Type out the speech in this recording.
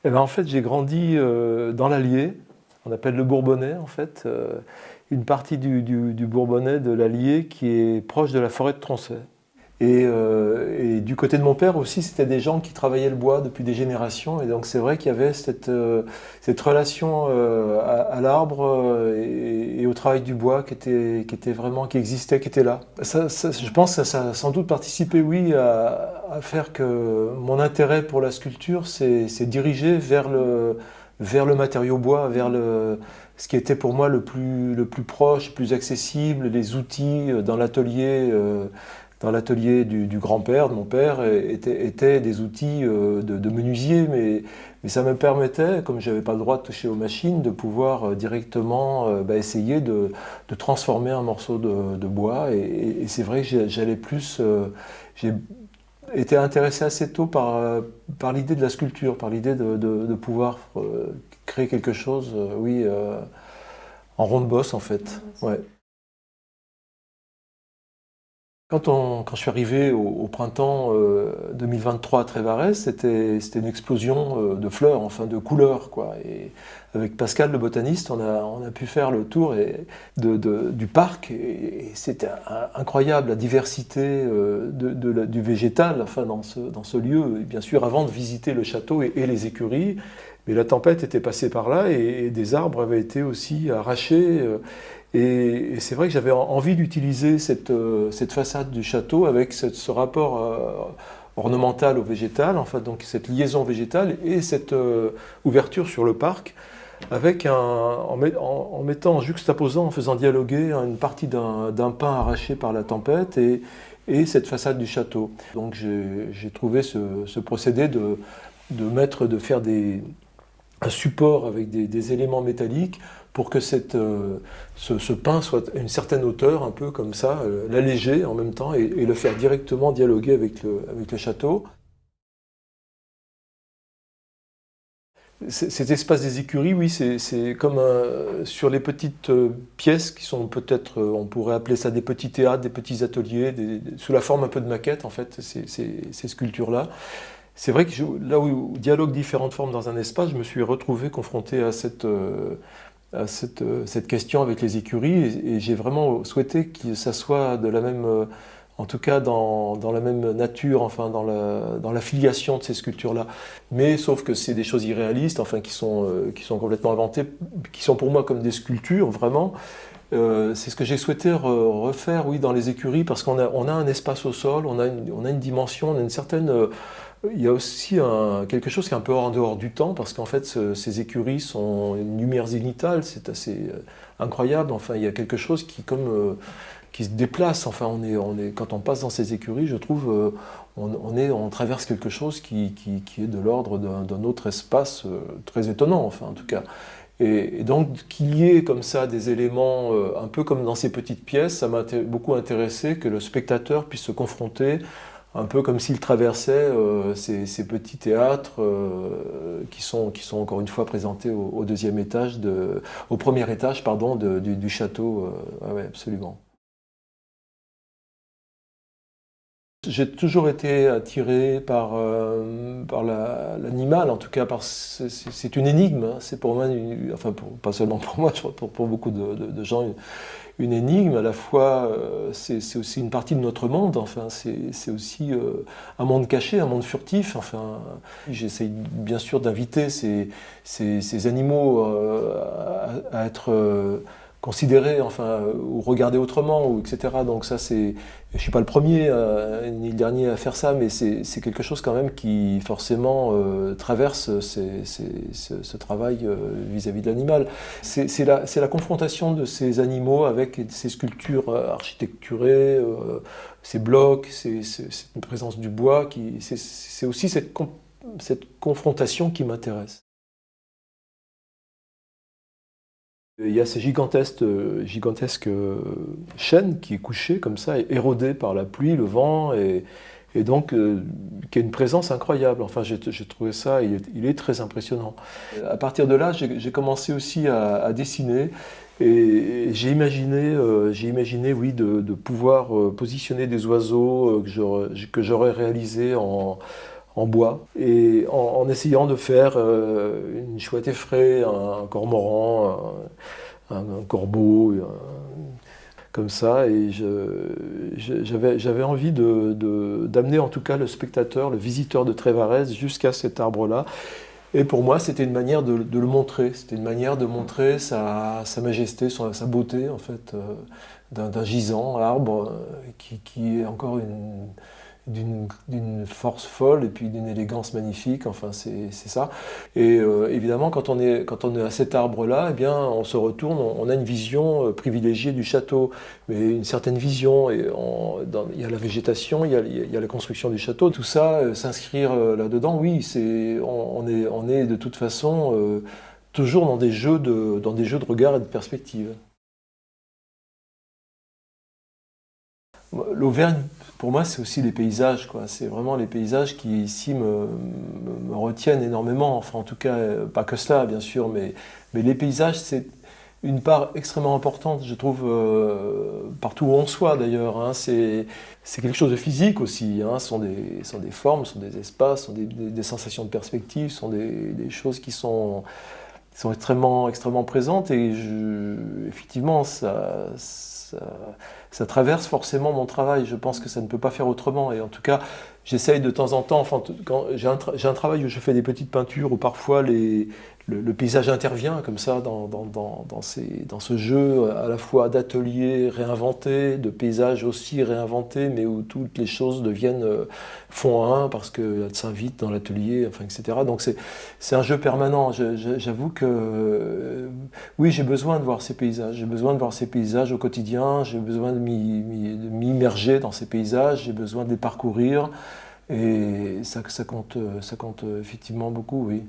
Eh ben, en fait, j'ai grandi dans l'Allier, on appelle le Bourbonnais en fait, une partie du Bourbonnais de l'Allier qui est proche de la forêt de Tronchet. Et du côté de mon père aussi, c'était des gens qui travaillaient le bois depuis des générations. Et donc c'est vrai qu'il y avait cette relation à l'arbre et au travail du bois qui était vraiment, qui existait, qui était là. Je pense que ça a sans doute participé, oui, à faire que mon intérêt pour la sculpture s'est dirigé vers le matériau bois, ce qui était pour moi le plus proche, le plus accessible, les outils dans l'atelier du grand-père, de mon père, étaient des outils de menuisier, mais ça me permettait, comme je n'avais pas le droit de toucher aux machines, de pouvoir directement essayer de transformer un morceau de bois. Et c'est vrai que j'allais plus... j'ai été intéressé assez tôt par l'idée de la sculpture, par l'idée de pouvoir créer quelque chose, oui, en rond de bosse en fait. Ouais. Quand je suis arrivé au printemps 2023 à Trévarès, c'était une explosion de fleurs, enfin de couleurs, quoi. Et avec Pascal, le botaniste, on a pu faire le tour du parc et c'était incroyable la diversité du végétal, enfin dans ce lieu. Et bien sûr, avant de visiter le château et les écuries, mais la tempête était passée par là et des arbres avaient été aussi arrachés. Et c'est vrai que j'avais envie d'utiliser cette façade du château avec ce rapport ornemental au végétal, enfin donc cette liaison végétale et cette ouverture sur le parc, avec en mettant, en juxtaposant, en faisant dialoguer une partie d'un pin arraché par la tempête et cette façade du château. Donc j'ai trouvé ce procédé de faire un support avec des éléments métalliques pour que ce pain soit à une certaine hauteur, un peu comme ça, l'alléger en même temps et le faire directement dialoguer avec le château. Cet espace des écuries, oui, c'est comme sur les petites pièces qui sont peut-être, on pourrait appeler ça des petits théâtres, des petits ateliers, sous la forme un peu de maquette en fait, ces sculptures-là. C'est vrai que là où dialogue différentes formes dans un espace, je me suis retrouvé confronté à cette question avec les écuries et j'ai vraiment souhaité que ça soit de la même, en tout cas dans la même nature, enfin dans la filiation de ces sculptures-là. Mais sauf que c'est des choses irréalistes, enfin qui sont complètement inventées, qui sont pour moi comme des sculptures vraiment. C'est ce que j'ai souhaité refaire, oui, dans les écuries, parce on a un espace au sol, on a une dimension, on a une certaine il y a aussi quelque chose qui est un peu en dehors du temps, parce qu'en fait, ces écuries sont une lumière zénitale, c'est assez incroyable. Enfin, il y a quelque chose qui se déplace. Enfin, quand on passe dans ces écuries, je trouve, on traverse quelque chose qui est de l'ordre d'un autre espace très étonnant, enfin, en tout cas. Et donc, qu'il y ait comme ça des éléments, un peu comme dans ces petites pièces, ça m'a beaucoup intéressé que le spectateur puisse se confronter un peu comme s'il traversait ces petits théâtres qui sont encore une fois présentés au deuxième étage, au premier étage pardon, du château. Ouais, absolument. J'ai toujours été attiré par l'animal, en tout cas, c'est une énigme. Hein. C'est pour moi, enfin pas seulement pour moi, je crois pour beaucoup de gens, une énigme. À la fois, c'est aussi une partie de notre monde. Enfin, c'est aussi un monde caché, un monde furtif. Enfin, j'essaye bien sûr d'inviter ces animaux à être considérés, enfin, ou regardés autrement, ou etc. Donc ça, je suis pas le premier ni le dernier à faire ça, mais c'est quelque chose quand même qui forcément traverse ce travail vis-à-vis de l'animal. C'est la confrontation de ces animaux avec ces sculptures architecturées, ces blocs, cette présence du bois. C'est aussi cette confrontation qui m'intéresse. Il y a ces gigantesques chênes qui est couché comme ça, érodé par la pluie, le vent, et donc qui a une présence incroyable. Enfin, j'ai trouvé ça, il est très impressionnant. À partir de là, j'ai commencé aussi à dessiner, et j'ai imaginé, oui, de pouvoir positionner des oiseaux que j'aurais réalisés en bois, et en essayant de faire une chouette effraie, un cormoran, un corbeau, comme ça, et j'avais envie d'amener en tout cas le spectateur, le visiteur de Trévarez jusqu'à cet arbre-là. Et pour moi, c'était une manière de le montrer. C'était une manière de montrer sa majesté, sa beauté, en fait, d'un gisant, arbre, qui est encore d'une force folle et puis d'une élégance magnifique. Enfin, c'est ça. Et évidemment, quand on est à cet arbre-là, eh bien, on se retourne, on a une vision privilégiée du château, mais une certaine vision. Et il y a la végétation, il y a la construction du château, tout ça, s'inscrire là-dedans, oui, on est de toute façon toujours dans des jeux de regard et de perspective. L'Auvergne, pour moi, c'est aussi les paysages, quoi. C'est vraiment les paysages qui, ici, me retiennent énormément. Enfin, en tout cas, pas que cela, bien sûr, mais les paysages, c'est une part extrêmement importante, je trouve, partout où on soit, d'ailleurs, hein. C'est quelque chose de physique aussi, hein. Ce sont des formes, ce sont des espaces, ce sont des sensations de perspective, ce sont des choses qui sont extrêmement, extrêmement présentes. Et effectivement, ça traverse forcément mon travail. Je pense que ça ne peut pas faire autrement. Et en tout cas, j'essaye de temps en temps, enfin, quand j'ai un travail où je fais des petites peintures, où parfois le paysage intervient comme ça dans ce jeu à la fois d'ateliers réinventés, de paysages aussi réinventés, mais où toutes les choses font un parce qu'elles s'invitent dans l'atelier, enfin, etc. Donc c'est un jeu permanent. J'avoue que oui, j'ai besoin de voir ces paysages. J'ai besoin de voir ces paysages au quotidien. J'ai besoin de m'immerger dans ces paysages. J'ai besoin de les parcourir. Et ça compte effectivement beaucoup, oui.